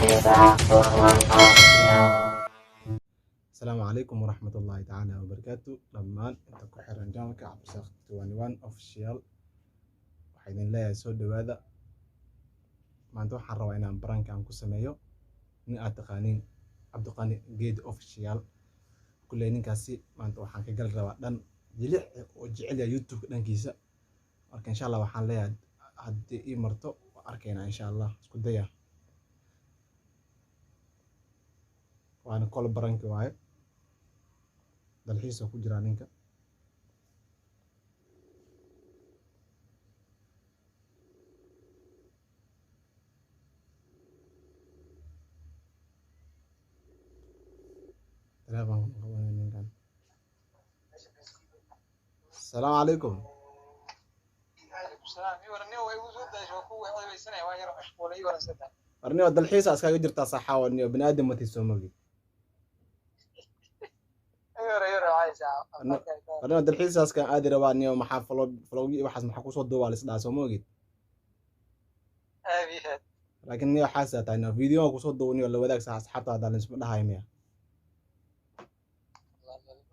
السلام عليكم ورحمة الله تعالى وبركاته دمان inta ku xiran janalka Cabdirasaaq 21 official waxaa idin leeyahay soo dhawaada maanta waxaan rabaa inaan barankaan ku sameeyo nin aad taqaaniin Cabdiqani Geed official kullee ninkaasi maanta waxaan ka gal rabaa dhan jilic oo jecel yahay YouTube dhankiisa marka insha Allah waxaan leeyahay haddii ii marto arkayna insha Allah isku daya waana kol baranki waaye dalxiis oo ku jira ninka telefoon ninkan السلام عليكم arniyo dalxiis askaga jirtaa saxaawa niyo banaadam mati soo magi arniyo dalxiis askan aadi rabaa niyo maxaa vlog waxaas maxaa ku soo duubaa lisdhaa soo magi laakiin niyo xaasa tahay niyo video ku soo duubay niyo la wadaag asxaabta hadaan isma dhahay miya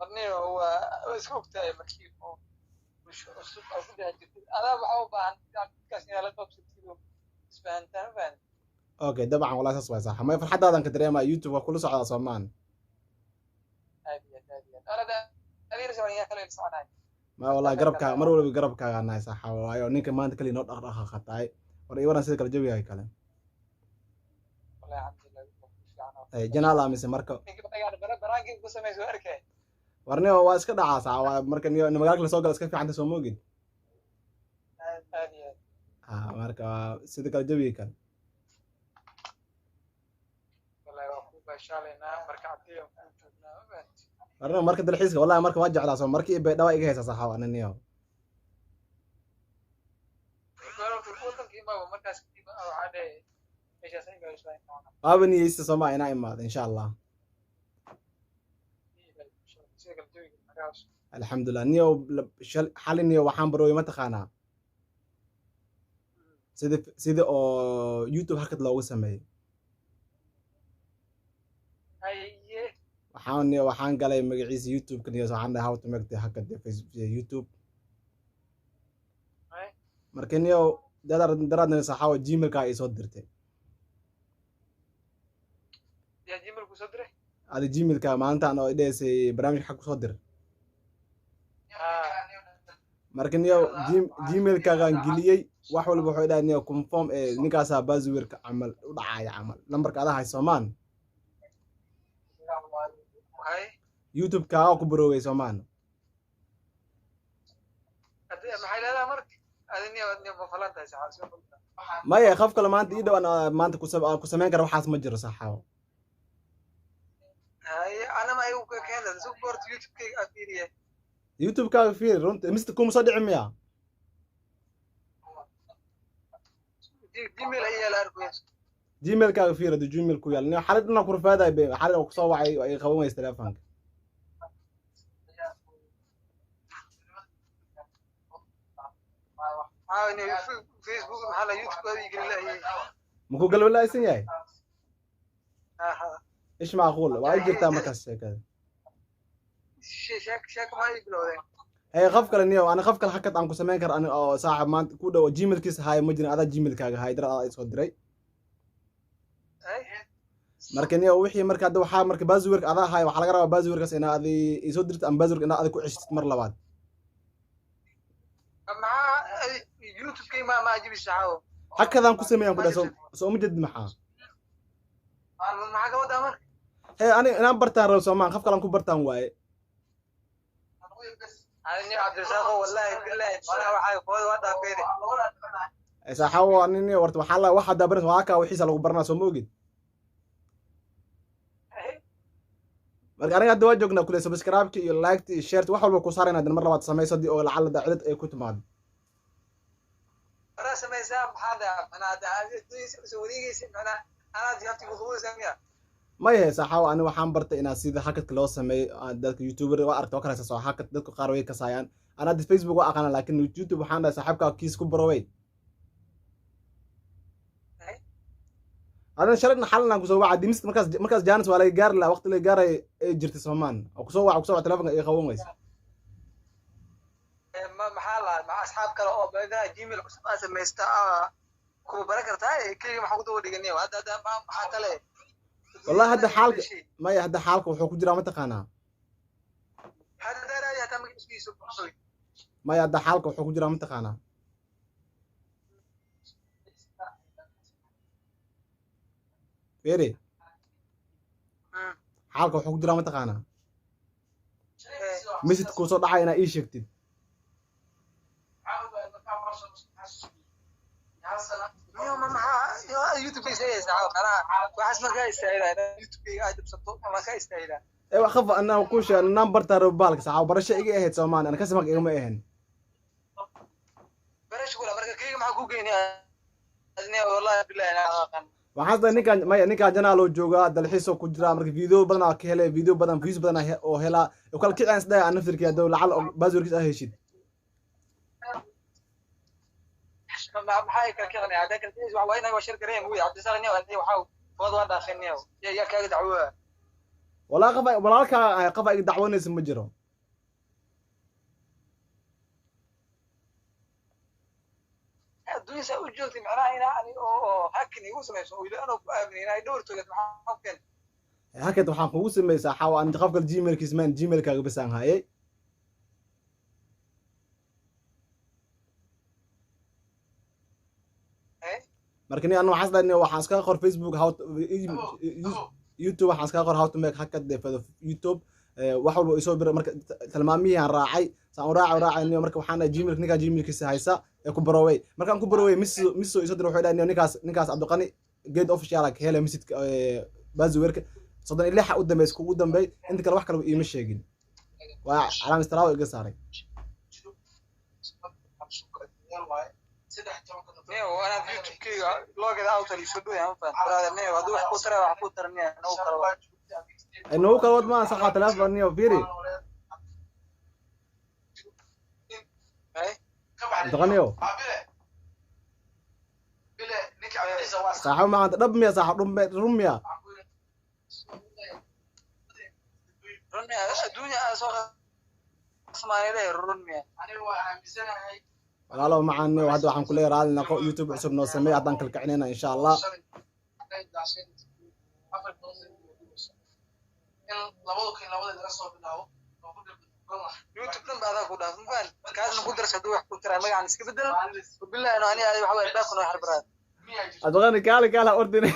arniyo waa isku ogtahay markii oo cusub oo ku dhahay adaa waxa u baahan dadkaas inay la qabsatid isfahantaan اوكي طبعا والله اساس صح ما فرحت هذا كنت ما يوتيوب كله صعد صومان ما والله قربك مر ولا قربك انا صح وايو نينك ما انت كلي نوت اخ خطاي وري وانا سيد كلا جوي هاي كلام والله الحمد لله اي جنالا مس marka baraanki ku sameeyay arkay warniyo waa iska dhacaa saa marka niyo magaalka la soo gal iska fiican soo moogid marka sida kala jawi kan arna marka dalxiiska wallahi marka waa jeclaa soo markii bay dhawa iga haysa saxaw ananiyo abani isa soma ina imaad insha Allah alxamdulillah niyo xaliniyo waxaan barooy ma taqaanaa sida oo YouTube hakad loogu sameeyay waxaan galay magaciisa YouTube kan iyo waxaan dhahay how to make the hacked Facebook YouTube marka niyo daraadna saxawa Gmail ka ay soo dirtay ya Gmail ku soo diray adi Gmail ka maanta aan oo ideesay barnaamij xaq ku soo dir marka niyo Gmail ka gaan geliyay wax walba wuxuu dhahay niyo confirm ninkaas password-ka amal u dhacay amal lambarka adahay Soomaan YouTube ka ku baroogay Soomaan hadii maxay leedahay markii adiniyo ma falantahay saxaab maya qof kale maanta ii dhawaan maanta ku sameyn kara waxaas ma jiro saxaaw ana ma igu keenay support YouTube ka afiriye YouTube ka fiir runta mista kuma soo dhici miya Gmail ay la arko Gmail ka fiir hadu Gmail ku yaal nin xaladna ku rafaaday be xalad ku soo wacay ay qaban waysta telefoonka Facebook maxaa YouTube ay gelin muku gal wala aysan yahay ايش معقول وايد جرتا markaas sheekada sheek ma iglowday ay qof kale niyo ana qof kale hakad aan ku sameyn kar aniga oo saaxib maanta ku dhaw Gmail kiisa hay ma jirin ada Gmail kaaga hay dara ay soo diray marka niyo wixii marka hada waxa marka password ada hay waxa laga rabaa password-kaas in aad ii soo dirto am password in aad ku ceshid mar labaad ama YouTube kay ma ajibi saxaw hakadan ku sameeyaan ku dhaso soo ma jid maxaa ka wada marka ani inaan bartaan rabo Soomaan qof kale aan ku bartaan waaye ani Cabdirasaaq wallahi billahi waxa foodo wada feeri saxaw anini warta waxa la waxa dabaran waa ka wixiisa lagu barnaa soo moogid marka aniga hadda waa joognaa kule subscribe iyo like iyo share wax walba ku saarayna mar labaad sameeyso di oo lacala dacilad ay ku timaado ara sameeysa maxada ana soo wareegaysa ana jabti ku sameeyaa ma yahay saxaw ani waxaan bartay inaa sida hakadka loo sameeyo dadka YouTuber waa aragto kala soo hakad dadku qaar way ka saayaan ana Facebook waa aqaan laakiin YouTube waxaan dhahay saxabka kiis ku baroway أنا شرنا حلنا كسوة واحد دمست مركز جانس ولا يجار لا وقت اللي جار جرت سمان أو كسوة تلفون يخوون ويس محل مع أصحاب كلا أو بيدا جيميل كسب أسميستا كوب بركرتها كي محمود ودي جنيه هذا ما حكله والله هذا حالك ما هذا حالك وحكوا جرا ما تقانا هذا ده يا تام كيسو ما هذا حالك وحكوا جرا ما تقانا فيري حالك وحكوا جرا ما تقانا مسد كوسو دحاينا إيش شكتي يوم ما يوتيوب يسوي ساعة أنا وحسب ما يستاهل يوتيوب قاعد بسطو ما يستاهل ايوه خف انا وكوش نمبر ترى بالك ساعه برشا ايجي اهد سومان انا كسمك ايغما اهن برش ولا بركه كيغ ما ku geynaa adna wallahi billahi ana aqaan waxaan ninka janaalo jooga dalxiiso ku jira marka video badan ka helay video badan views badan oo hela oo kala kicin sida aan naftirkiisa dawla cal baazurkiisa ah heshid ma maxay ka kicin hada kan is wax wayna waa shirka reem wiil cabdi salaan iyo waxa wad wada dhaafinayo ya kaaga dacwo wala qafa ay dacwanaysa ma jiro adduunka u joogtay macnaha inaan oo hakin igu sameeyso oo ilaa ku aaminay inay dhowrtood maxaa keen hakad waxaan kugu sameeysaa xawa aan qafka gmail-kiisa man gmail-kaaga bas aan hayay markani anu xasdani waxaan iska qor Facebook how YouTube waxaan iska qor how to make hakad for YouTube wax walba isoo bir marka tilmaamihii aan raacay saan raacay marka waxaan gmail ninka gmail-kiisa haysa ee ku baroway markaan ku baroway miso isoo dir wuxuu dhahay ninkaas Cabdiqani geed official ah hele misid baazweerka 36 u dambeys ku dambeey inta kale wax kale iima sheegin waa calaamad istiraaw iga saaray وانا في يوتيوب كي لوجد اوت اللي يسدوا يا فان هذا نيو هذا wax ku tara wax ku tarniya انه كل وقت ما صح 3000 نيو فيري دغنيو صح ما انت دب ميا صح رميا الدنيا سوق اسمعي له رميا انا وامسناhay والله معنا وهذا waxaan ku leeyahay raadina YouTube cusub noo sameey hadaan kala kicinayna insha Allah YouTube dan baada ku dhaafan baan kaasna ku darsa wax ku tira magacan iska bedel billahi ana ani waxa way dhaafan wax baraad adagani kala ordina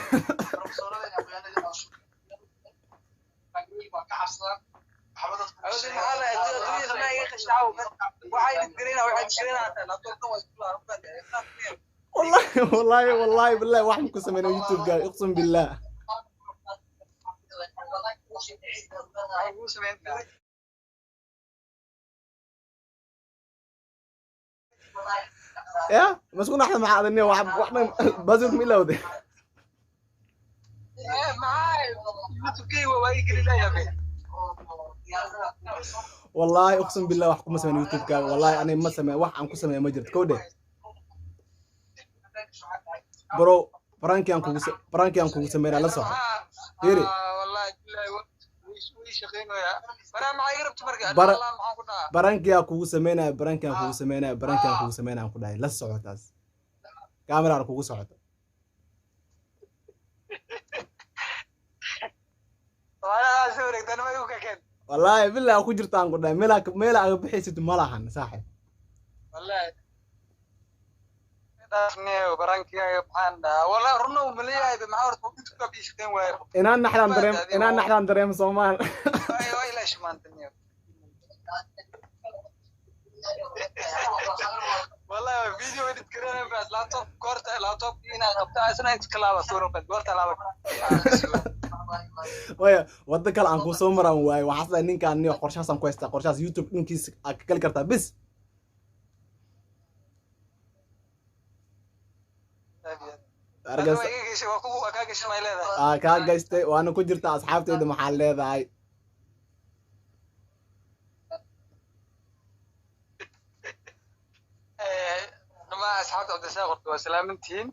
والله بالله واحد كو سمينا يوتيوب قال اقسم بالله يا مسكون احنا مع هذا واحنا بازل ميلودي معاي يوتيوب كي ويجري لا يا بيه والله اقسم بالله wax kuma sameeyo youtube ka wallahi anay ma sameeyo wax aan ku sameeyo ma jirto koode bro frankian kugu sameeyo la soo hiri wallahi billahi way shaqeynaya bara ma ay rabto markaa Allah maxaan ku dhahaa barankiya kugu sameeyo aan ku dhahay la socotaas camera kugu socoto wala sawirka tan ma igu ka keen والله بالله aku jirtaan ku dhaay meel aga bixaysid malahan saaxib wallahi daafneeyo barankiga baxanda wala runo maleeyahay ma horta intu ka biishteen way inaan naxdaan dareem Soomaal ay la shmaantaniyo والله فيديو edit kareen bas laptop ina qabta asna inta kala soo qad goorta laaba waya wada kale aan ku soo maran waay waxa ninkaan niyo qorshaasan ku haysta qorshaas YouTube ninkiis ka gali kartaa bis ka gaystay waana ku jirta asxaabteeda maxaa leedahay ما أصحاب عبد الساق وسلامتين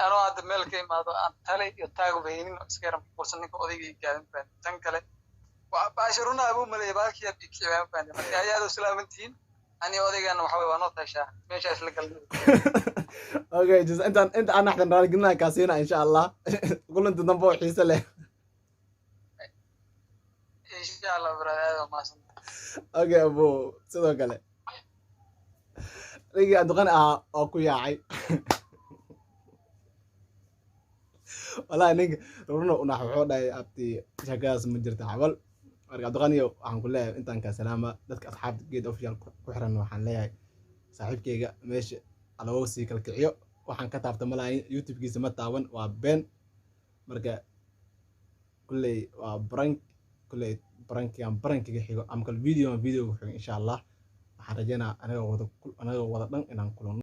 anoo hadda meel ka imaado aan tale iyo taago haynin iska yaran fursan ninka odaygii gaadan baan tan kale baashiruna abuu maleeya baalkiya bikiciyaan baan marka ayaad u salaamantihiin ani odaygan waxa way waa noo taashaa meeshaas la galnay okay just انت انا احنا راجلنا كاسينا ان شاء الله قول انت ضمبو xiise leh insha Allah brother ma san okay abo sidoo kale rigi aduqan oo ku yaacay wallahi ninka runo una wuxuu dhahay abti shaqaas ma jirta xabal marka aduqan iyo waxaan ku leeyahay intaan ka salaama dadka asxaabta geed official ku xiran waxaan leeyahay saaxiibkayga meesha aloo sii kala kiciyo waxaan ka taabta malaayin youtube-kiisa ma taaban waa been marka kulley waa barankiga xigo ama kale video xigo insha Allah waxaan rajeynaa anaga wada dhan inaan kulano